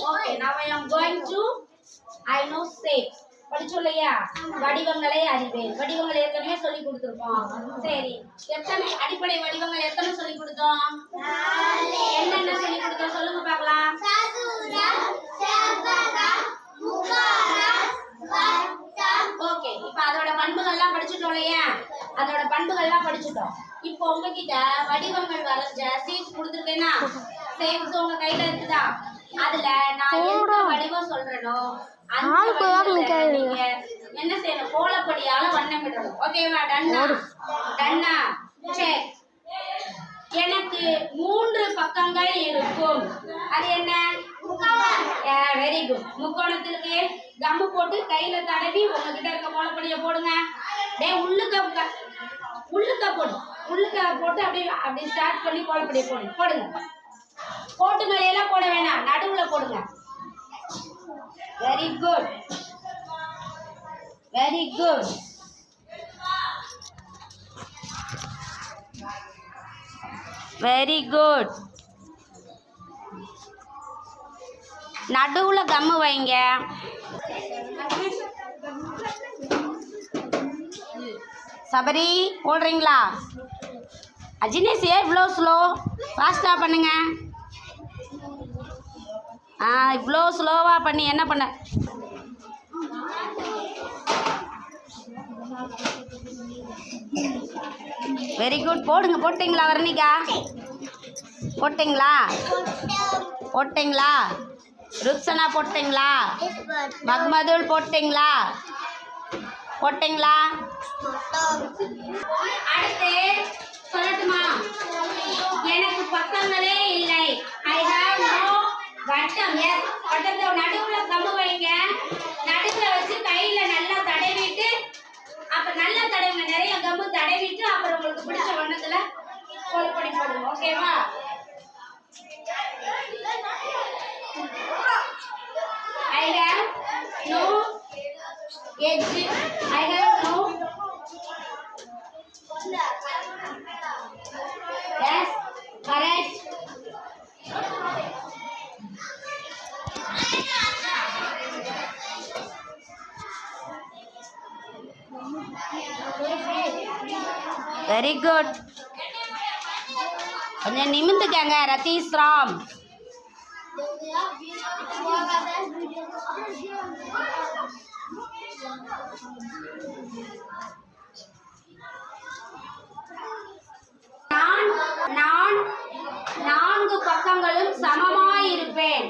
Okay, now I am going to I know shape. படிச்சோலையா வடிவங்களை அறிவேன். வடிவங்களை ஏற்கனவே சொல்லி கொடுத்திருக்கோம். சரி, எத்தனை அடிப்படை வடிவங்கள் எத்தனை சொல்லி கொடுத்தோம்? 4. என்னென்ன சொல்லி கொடுத்தோம் சொல்லுங்க பார்க்கலாம். சதுரம், செவ்வகம், முக்கோணம், வட்டம். ஓகே, இப்போ அதோட பண்புகள்லாம் படிச்சிட்டோம்லையா? அதோட பண்புகள்லாம் படிச்சிட்டோம். இப்போ உங்ககிட்ட வடிவங்கள் வரைஞ்ச சீட் கொடுத்துருக்கேன்னா சேவ்ஸ் உங்க கையில இருக்குதா? அதுல நான் எந்த வடிவம் சொல்றேனோ என்ன செய்யணும்? கோலப்படியால வண்ணமிடணும். ஓகேவா? டன்னா டன்னா. சரி, எனக்கு 3 பக்கங்கள் இருக்கும். அது என்ன? Very good. முக்கோணத்திற்கு கம்மு போட்டு கையில தடவி உங்ககிட்ட இருக்க கோலப்படியை போடுங்க. உள்ளுக்க போடும். உள்ளுக்க போட்டு அப்படியே ஸ்டார்ட் பண்ணி கோலப்படியை போடுங்க. கோட்டு மேலையெல்லாம் போட வேணாம், நடுவுல போடுங்க. Very good, very good. Very good. நடுவுல கம்மு வைங்க. சபரி போடுறீங்களா? அஜினேஷ் ஏன் இவ்வளோ ஸ்லோ? ஃபாஸ்ட்டாக பண்ணுங்க. இவ்வளோ ஸ்லோவாக பண்ணி என்ன பண்ண? Very good. போடுங்க. போட்டிங்களா வர்ணிகா? போட்டிங்களா? ருத்சனா போட்டிங்களா? மஹ்மதுல் போட்டிங்களா? அடுத்து சொல்லட்டுமா? எனக்கு பக்கங்களே இல்லை. ஐ ஹேவ் நோ வட்டம். எஸ், வட்டத்தை நடுவுல கம்மு வைங்க. நடுவுல வச்சு கையில நல்லா தடவிட்டு, அப்ப நல்லா தடவுங்க. நிறைய கம்மு தடவிட்டு அப்புறம் உங்களுக்கு பிடிச்ச வண்ணத்துல கோலப்படி போடுங்க. ஓகேவா? I have no edge. I have no. Yes, correct. Very good. கொஞ்சம் நிமிந்துக்கங்க ரதீஷ் ராம். நான் 4 பக்கங்களும் சமமாயிருப்பேன்.